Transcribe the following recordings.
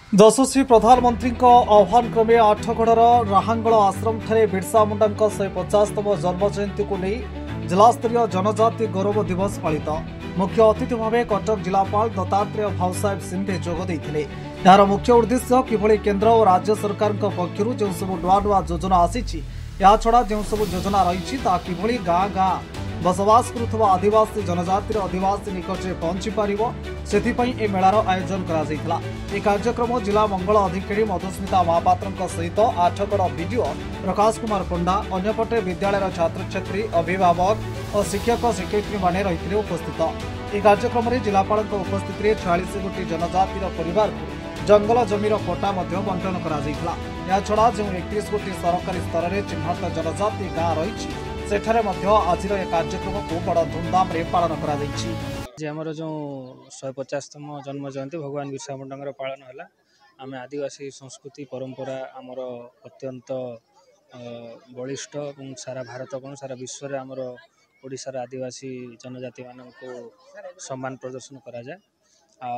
ଯଶସ୍ୱୀ ପ୍ରଧାନମନ୍ତ୍ରୀଙ୍କ ଆହ୍ୱାନ କ୍ରମେ ଆଠଗଡ଼ର ରାହାଙ୍ଗଳ ଆଶ୍ରମଠାରେ ବିର୍ସା ମୁଣ୍ଡାଙ୍କ 150ତମ ଜନ୍ମ ଜୟନ୍ତୀକୁ ନେଇ ଜିଲ୍ଲାସ୍ତରୀୟ ଜନଜାତି ଗୌରବ ଦିବସ ପାଳିତ। ମୁଖ୍ୟ ଅତିଥି ଭାବେ କଟକ ଜିଲ୍ଲାପାଳ ଦତ୍ତାତ୍ରେୟ ଭାଉସାହେବ ସିଂହେ ଯୋଗ ଦେଇଥିଲେ। ଏହାର ମୁଖ୍ୟ ଉଦ୍ଦେଶ୍ୟ କିଭଳି କେନ୍ଦ୍ର ଓ ରାଜ୍ୟ ସରକାରଙ୍କ ପକ୍ଷରୁ ଯେଉଁସବୁ ନୂଆ ନୂଆ ଯୋଜନା ଆସିଛି, ଏହାଛଡ଼ା ଯେଉଁସବୁ ଯୋଜନା ରହିଛି ତାହା କିଭଳି ଗାଁ ଗାଁ बसवास करुवा आदिवासी जनजातिर आदिवासी निकटରେ पहुंची पारिबो सेथिपई ए मेलार आयोजन करा जैतला। ए कार्यक्रम जिला मंगल अधिकारी मधुस्मिता महापात्रଙ୍କ सहित आठगड़ वीडियो प्रकाश कुमार पंडा अन्यपटे विद्यालय छात्र छात्री अभिभावक और शिक्षक शिक्षयित्री माने रहिथिले उपस्थित। ए कार्यक्रम रे जिलापालଙ୍କ उपस्थिति रे 46 गोटी जनजातिर परिवार को जंगल जमीर पट्टा मध्य बंटन करा जैतला। या छडा जो 31 गोटी सरकारी स्तर रे चिन्हित जनजाति गाँ रहिछि सेठारे मध्य आजिर ए कार्यक्रम को बड़ धूमधाम रे पालन करा दैछि। जे हमर जो 150तम जन्म जयंती भगवान बिरसा मुंडांगर पालन हला। आमे आदिवासी संस्कृति परंपरा आमर अत्यंत बलिष्ठ और सारा भारत को सारा विश्व रे आमर ओडिसा रा आदिवासी जनजाति मानन को सम्मान प्रदर्शन करा जाय। आ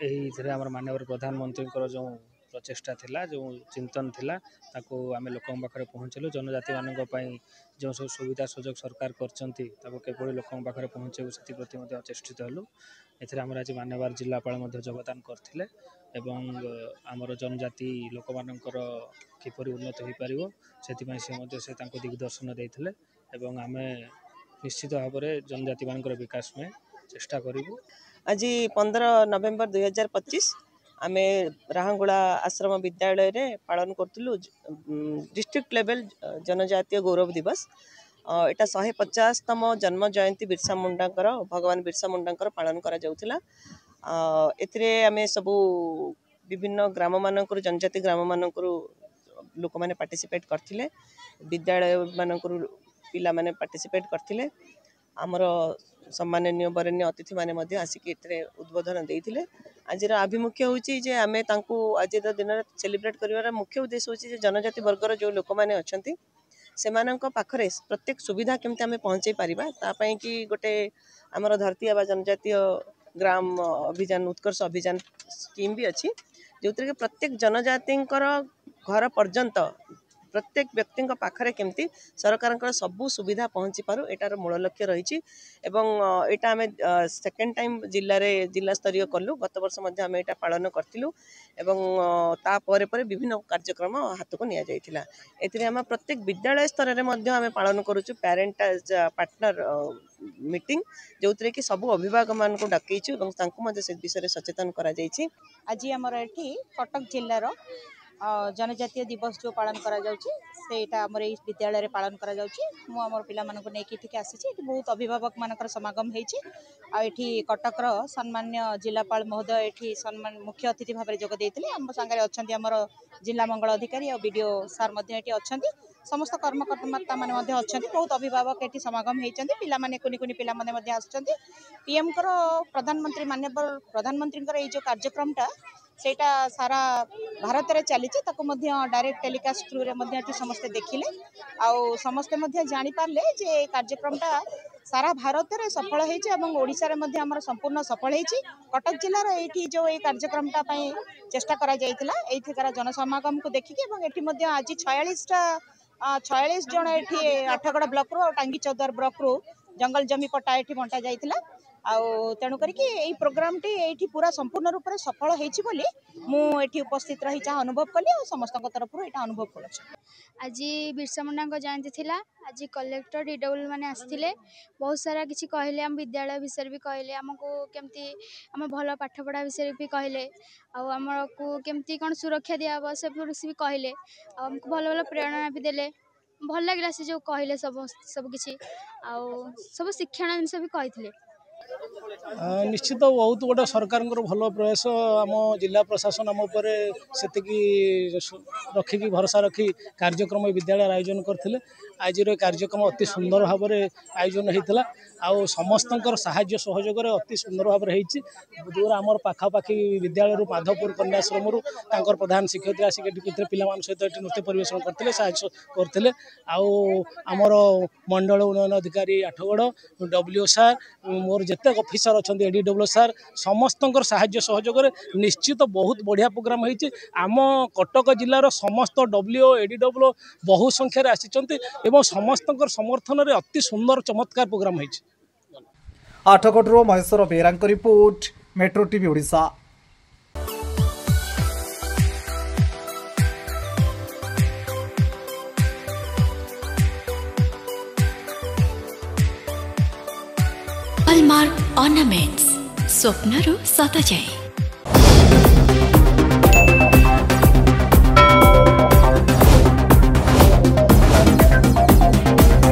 एही थरे हमर माननीय प्रधानमंत्री को जो प्रचेष्टा थिला जो चिंतन थिला ताको आमे लोकन पाखरे पहुँचलु। जनजाति मानन पई जो सब सुविधा सुजोग सरकार करचंती ताको केवल लोकन पाखरे पहुँचेबु सेति प्रति मध्ये चेष्टित हलु। एथरे हमर आज मान्यवर जिलापाल मध्ये योगदान करथिले एवं हमर जनजाति लोक मानकर किपरि उन्नत होई परिवो सेति पई से मध्ये से ताको दिग्दर्शन दैथिले एवं आमे निश्चित भाव रे जनजाति मानकर विकास में चेष्टा करिवु। आज 15 नवेम्बर 2025 आमे राहांगुड़ा आश्रम विद्यालय रे पालन करतलु डिस्ट्रिक्ट लेवल जनजातीय गौरव दिवस। एटा 150तम जन्म जयंती बिरसा मुंडांकर भगवान बिरसा मुंडांकर पालन करा जाउथिला। एथिरे आमे सबु विभिन्न ग्राम मानकर जनजाति ग्राम मानकर लोक माने पार्टिसिपेट करथिले, विद्यालय मानकर पिला माने पार्टिसिपेट करथिले। आमर सम्माननीय बरेण्य अतिथि माने मध्ये आसिक एथिरे उद्बोधन देइथिले। आज आभिमुख्य होची जे आमे तांकू आज दिन सेलिब्रेट करिवार मुख्य उद्देश्य होची जे जनजाति वर्गर जो लोक माने अछंती सेमानंक पाखरे प्रत्येक सुविधा केमते आमे पहुंचाई पारिबा ता पई कि गोटे हमर धरती आबा जनजातीय ग्राम अभियान उत्कर्ष अभियान स्कीम भी अछि जोतरे के प्रत्येक जनजातिंकर घर पर्यंत प्रत्येक व्यक्ति पाखरे केमती सरकार सबू सुविधा पहुँची पारू एटार मूल लक्ष्य रही। एटा आमे सेकेंड टाइम जिला स्तरीय कलु गत वर्ष मध्य आमे एटा पालन करथिलु एवं ता परे परे विभिन्न कार्यक्रम हाथ को निया जायथिला। एथिरे हम प्रत्येक विद्यालय स्तर रे मध्य आमे पालन करूछु पेरेंट पार्टनर मीटिंग जोतरे कि सबू अभिभावक मान को डाकैछु एवं तांको मध्य से विषय सचेतन करा जायछि। आज हमर एठी कटक जिल्लार जनजातीय दिवस जो पालन करा जाउची सेटा हमर ए विद्यालय रे पालन करा जाउची। मु हमर पिला मानको नेकी ठीक आसीची। एठी बहुत अभिभावक मानकर समागम हेची। आ एठी कटकर सम्मान्य जिलापाल महोदय एठी सम्मान मुख्य अतिथि भाबरे जोग देइतिले। हम संगे अछंती हमर जिला मंगल अधिकारी और वीडियो सर मध्य एठी अछंती। समस्त कर्मकर्ता माने मध्य अछंती। बहुत अभिभावक एठी समागम हेचंती। पिला माने कुनी कुनी पिला माने मध्य आछंती। पीएम कर प्रधानमंत्री माननीय प्रधानमंत्री कर ए जो कार्यक्रमटा सेटा सारा भारत रे चली डायरेक्ट टेलीकास्ट थ्रू रे समस्ते देखिले आउ समस्ते जानी पारले जे कार्यक्रमटा सारा भारत रे सफल हेछि एवं ओडिसा रे हमर संपूर्ण सफल हेछि। कटक जिल्ला रे एठी जो ए कार्यक्रमटा पई चेष्टा करा जायतिला एथिकार जनसमागम को देखिके एवं एठी मध्य आज 46 जन एठी आठगड़ ब्लॉक रो टांगी चौदर ब्लॉक रो जंगल जमी पट्टा एठी बंटा जायतिला। आउ तेणु करके यही प्रोग्राम टी एठी पूरा संपूर्ण रूप से सफल होइछि बोली मु एठी उपस्थित रही चाह अनुभव कली और समस्त तरफ एटा अनुभव करछ। आज बिरसा मुंडा जयंती थिला। आज कलेक्टर डीडब्ल्यू माने आस्थिले बहुत सारा किछि कहले हम विद्यालय विषय भी कहले हमको केमती हम भल पाठ पढ़ा विषय भी कहले आमको केमती कौन सुरक्षा दिया हम से भी कहले हमको भल भल प्रेरणा भी देले भल लगिला से जो कहले सब किछि सब शिक्षण जिनस भी कही। निश्चित बहुत गोटे सरकार भल प्रयास आम जिला प्रशासन आम से रखिकी भरोसा रखी कार्यक्रम विद्यालय आयोजन करते। आज कार्यक्रम अति सुंदर भाव में आयोजन होता आउ समस्त साहाय्य सहयोग अति सुंदर भाव में दूर आम पाखापाखि विद्यालय माधवपुर कन्याश्रम प्रधान शिक्षयित्री आसिक पिला सहित नृत्य परिवेशन करते साहय करते। आमर मंडल उन्नयन अधिकारी आठगड़ डब्ल्यू सार मोर जिते ऑफिसर अच्छा एडीडब्ल्यू सार समस्त साहाय्य सहयोग निश्चित बहुत बढ़िया प्रोग्राम होती आम कटक जिलार समस्त डब्ल्यू एडीडब्ल्यू बहु संख्यार आसी समस्त समर्थन में अति सुंदर चमत्कार प्रोग्राम होती। Athagarh Maheshwar Behera report metro TV Odisha. Hallmark ornaments स्वप्नरू सत जाए।